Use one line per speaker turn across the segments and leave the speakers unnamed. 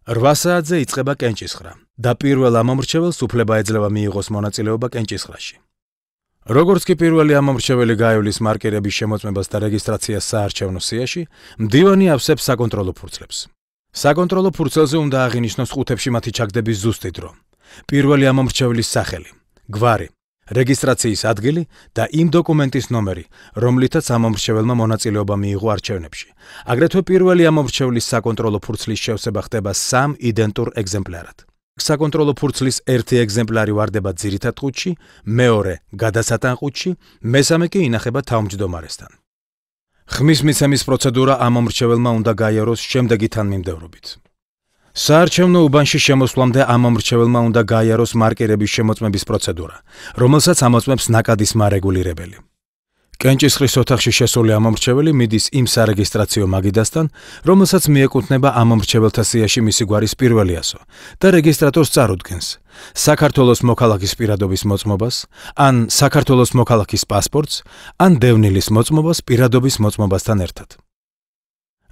8 საათზე იწყება კენჭისხრა და პირველ ამომრჩეველს უფლება ეძლევა მიიღოს მონაწილეობა კენჭისხრაში. როგორც კი პირველი ამომრჩეველი გაივლის მარკირების შემოწმებას და რეგისტრაციას საარჩევნო სიაში, მდივანი ავსებს საკონტროლო ფურცლებს. საკონტროლო ფურცელზე უნდა აღინიშნოს ყუთებში მათი ჩაგდების ზუსტი დრო, პირველი ამომრჩეველის სახელი, გვარი, რეგისტრაციის ადგილი და იმ დოკუმენტის ნომერი, რომლითაც ამომრჩეველმა მონაწილეობა მიიღო არჩევნებში. აგრეთვე პირველი ამომრჩევლის საკონტროლო ფურცლის შევსება ხდება 3 იდენტურ ეგზემპლარად. საკონტროლო ფურცლის ერთი ეგზემპლარი ვარდება ძირითად ყუთში, მეორე გადასატან ყუთში, მესამე კი ინახება თავმჯდომარესთან. ხმის მიცემის პროცედურა ამომრჩეველმა უნდა გაიაროს შემდეგი თანმიმდევრობით. საარჩევნო უბანში შემოსვლამდე ამომრჩეველმა უნდა გაიაროს მარკირების შემოწმების პროცედურა, რომელსაც ამოწმებს ნაკადის მარეგულირებელი. კენჭისხრის ოთახში შესული ამომრჩეველი მიდის იმ სარეგისტრაციო მაგიდასთან, რომელსაც მიეკუთვნება ამომრჩეველთა სიაში მისი გვარის პირველი ასო და რეგისტრატორს წარუდგენს საქართველოს მოქალაქის პირადობის მოწმობას, ან საქართველოს მოქალაქის პასპორტს, ან დევნილის მოწმობას პირადობის მოწმობასთან ერთად.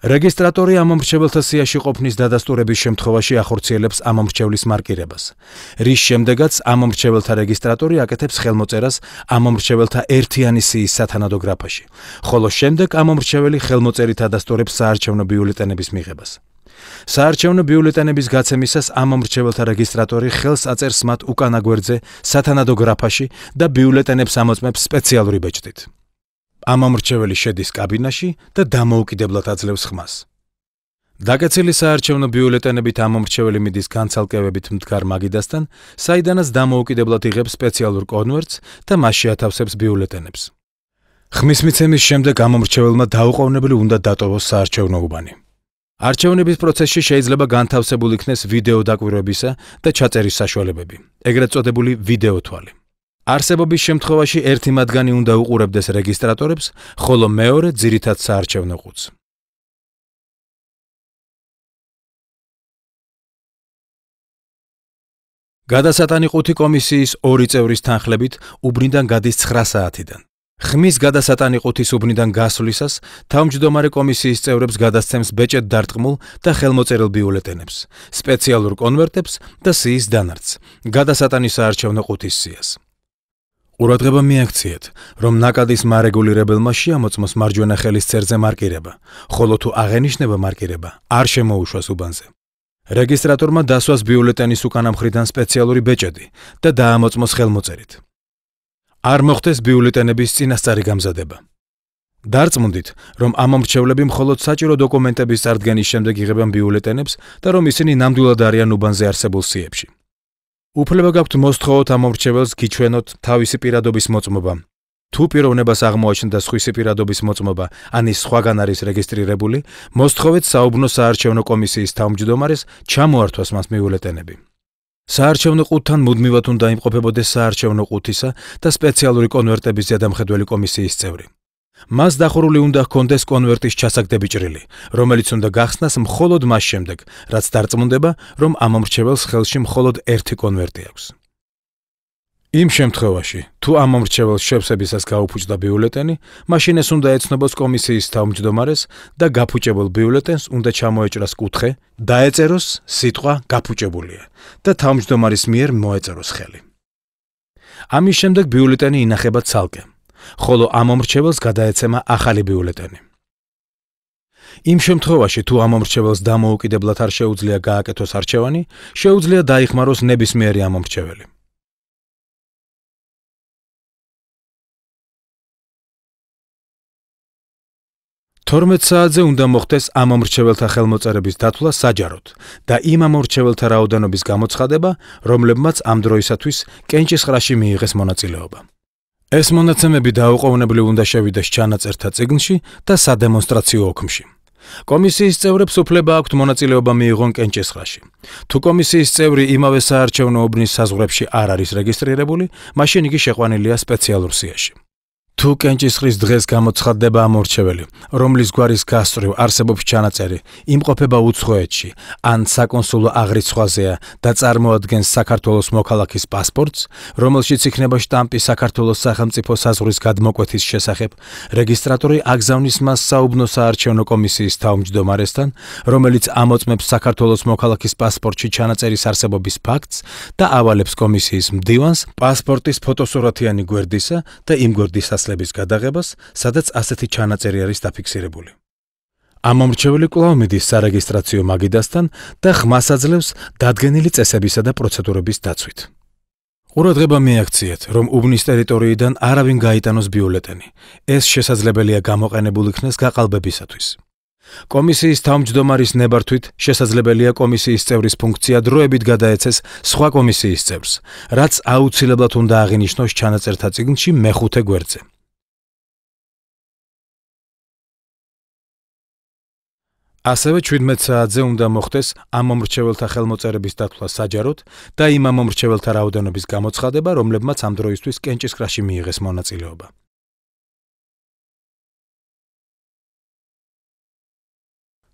რეგისტრატორი ამომრჩეველთა სიაში ყოფნის დადასტურების შემთხვევაში ახორციელებს ამომრჩევლის მარკირებას, რის შემდეგაც ამომრჩეველთა რეგისტრატორი აკეთებს ხელმოწერას ამომრჩეველთა ერთიანი სიის სათანადო გრაფაში, ხოლო შემდეგ ამომრჩეველი ხელმოწერით ადასტურებს საარჩევნო ბიულეტენების მიღებას. საარჩევნო ბიულეტენების გაცემისას ამომრჩეველთა რეგისტრატორი ხელს აწერს მათ უკანა გვერდზე სათანადო გრაფაში და ბიულეტენებს ამოწმებს სპეციალური ბეჭდით. ამომრჩეველი შედის კაბინაში და დამოუკიდებლად აძლევს ხმას. დაკეცილი საარჩევნო ბიულეტენებით ამომრჩეველი მიდის განცალკევებით მდგარ მაგიდასთან, საიდანაც დამოუკიდებლად იღებს სპეციალურ კონვერტს და მასში ათავსებს ბიულეტენებს. ხმის მიცემის შემდეგ ამომრჩეველმა დაუყოვნებლივ უნდა დატოვოს საარჩევნო უბანი. არჩევნების პროცესში შეიძლება განთავსებულ იქნეს ვიდეო დაკვირვებისა და ჩაწერის საშუალებები, ეგრეთ წოდებული ვიდეო თვალი. არსებობის შემთხვევაში ერთი მათგანი უნდა უყურებდეს რეგისტრატორებს, ხოლო მეორე ძირითად საარჩევნო ყუთს. გადასატანი ყუთი კომისიის 2 წევრის თანხლებით უბნიდან გადის 9 საათიდან. ხმის გადასატანი ყუთის უბნიდან გასვლისას თავმჯდომარე კომისიის წევრებს გადასცემს ბეჭედ დარტყმულ და ხელმოწერილ ბიულეტენებს, სპეციალურ კონვერტებს და სიის დანარცს, გადასატანი საარჩევნო ყუთის სიას. ყურადღება მიაქციეთ, რომ ნაკადის მარეგულირებელმა შეამოწმოს მარჯვენა ხელის წერზე მარკირება, ხოლო თუ აღენიშნება მარკირება, არ შემოუშვას უბანზე. რეგისტრატორმა დასვას ბიულეტენის უკანა მხრიდან სპეციალური ბეჭედი და დაამოწმოს ხელმოწერით. არ მოხდეს ბიულეტენების წინასწარი გამზადება. დარწმუნდით, რომ ამომრჩევლები მხოლოდ საჭირო დოკუმენტების წარდგენის შემდეგ იღებენ ბიულეტენებს და რომ ისინი ნამდვილად არიან უბანზე არსებულ სიებში. უფლება გაქვთ მოსთხოვოთ ამომრჩეველს გიჩვენოთ თავისი პირადობის მოწმობა. თუ პიროვნებას აღმოაჩნდა სხვისი პირადობის მოწმობა, ან ის სხვაგან არის რეგისტრირებული, მოსთხოვეთ საუბნო საარჩევნო კომისიის თავმჯდომარეს ჩამოართვას მას ბიულეტენები. საარჩევნო ყუთთან მუდმივად უნდა იმყოფებოდეს საარჩევნო ყუთისა და სპეციალური კონვერტების ზედამხედველი კომისიის წევრი. მას დახურული უნდა ჰქონდეს კონვერტის ჩასაგდები ჭრილი, რომელიც უნდა გახსნას მხოლოდ მას შემდეგ, რაც დარწმუნდება, რომ ამომრჩეველს ხელში მხოლოდ ერთი კონვერტი აქვს. იმ შემთხვევაში, თუ ამომრჩეველს შევსებისას გაუფუჭდა ბიულეტენი, მაშინ ეს უნდა ეცნობს კომისიის თავმჯდომარეს და გაფუჭებულ ბიულეტენს უნდა ჩამოეჭრას კუთხე, დაეწეროს სიტყვა გაფუჭებულია და თავმჯდომარის მიერ მოეწეროს ხელი. ამის შემდეგ ბიულეტენი ინახება ცალკე, ხოლო ამომრჩეველს გადაეცემა ახალი ბიულეტენი. იმ შემთხვევაში, თუ ამომრჩეველს დამოუკიდებლად არ შეუძლია გააკეთოს არჩევანი, შეუძლია დაიხმაროს ნებისმიერი ამომრჩეველი. თორმეტ საათზე უნდა მოხდეს ამომრჩეველთა ხელმოწერების დათვლა საჯაროდ და იმ ამომრჩეველთა რაოდენობის გამოცხადება, რომლებმაც ამ დროისათვის კენჭისხრაში მიიღეს მონაწილეობა. ეს მონაცემები დაუყოვნებლივ უნდა შევიდეს ჩანაწერთა წიგნში და სადემონსტრაციო ოქმში. კომისიის წევრებს უფლება აქვთ მონაწილეობა მიიღონ კენჭისხრაში. თუ კომისიის წევრი იმავე საარჩევნო უბნის საზღვრებში არ არის რეგისტრირებული, მაშინ იგი შეყვანილია სპეციალურ სიაში. თუ კენჭისყრის დღეს გამოცხადდება ამორჩეველი, რომლის გვარის გასწვრივ არსებობს ჩანაწერი, იმყოფება უცხოეთში, ან საკონსულო აღრიცხვაზეა და წარმოადგენს საქართველოს მოქალაქის პასპორტს, რომელშიც იქნება შტამპი საქართველოს სახელმწიფო საზღვრის გადმოკვეთის შესახებ, რეგისტრატორი აგზავნის მას საუბნო საარჩევნო კომისიის თავმჯდომარესთან, რომელიც ამოწმებს საქართველოს მოქალაქის პასპორტში ჩანაწერის არსებობის ფაქტს და ავალებს კომისიის მდივანს პასპორტის ფოტოსურათიანი გვერდისა და იმ გვერდის ასლების გადაღებას, სადაც ასეთი ჩანაწერი არის დაფიქსირებული. ამომრჩეველი კვლავ მიდის სარეგისტრაციო მაგიდასთან და ხმას აძლევს დადგენილი წესებისა და პროცედურების დაცვით. ყურადღება მიაქციეთ, რომ უბნის ტერიტორიიდან არავინ გაიტანოს ბიულეტენი. ეს შესაძლებელია გამოყენებულ იქნეს გაყალბებისათვის. კომისიის თავმჯდომარის ნებართვით შესაძლებელია კომისიის წევრის ფუნქცია დროებით გადაეცეს სხვა კომისიის წევრს, რაც აუცილებლად უნდა აღინიშნოს ჩანაწერთა წიგნში მეხუთე გვერდზე. ასევე 17 საათზე უნდა მოხდეს ამომრჩეველთა ხელმოწერების დათვლა საჯაროდ და იმ ამომრჩეველთა რაოდენობის გამოცხადება, რომლებმაც ამ დროისთვის კენჭისყრაში მიიღეს მონაწილეობა.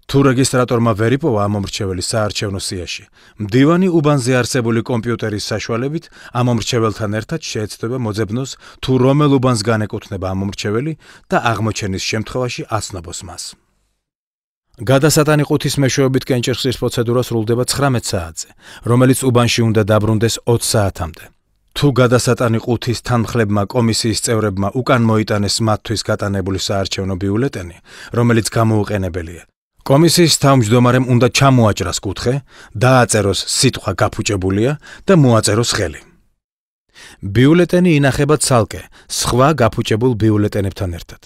თუ რეგისტრატორმა ვერ იპოვა ამომრჩეველი საარჩევნო სიაში, მდივანი უბანზე არსებული კომპიუტერის საშუალებით ამომრჩეველთან ერთად შეეცდება მოძებნოს, თუ რომელ უბანს განეკუთვნება ამომრჩეველი და აღმოჩენის შემთხვევაში აცნობს მას. გადასატანი ყუთის მეშვეობით კენჭისყრის პროცედურა სრულდება 19 საათზე, რომელიც უბანში უნდა დაბრუნდეს 20 საათამდე. თუ გადასატანი ყუთის თანმხლებმა კომისიის წევრებმა უკან მოიტანეს მათთვის გატანებული საარჩევნო ბიულეტენი, რომელიც გამოუყენებელია, კომისიის თავმჯდომარემ უნდა ჩამოაჭრას კუთხე, დააწეროს სიტყვა გაფუჭებულია და მოაწეროს ხელი. ბიულეტენი ინახება ცალკე, სხვა გაფუჭებულ ბიულეტენებთან ერთად.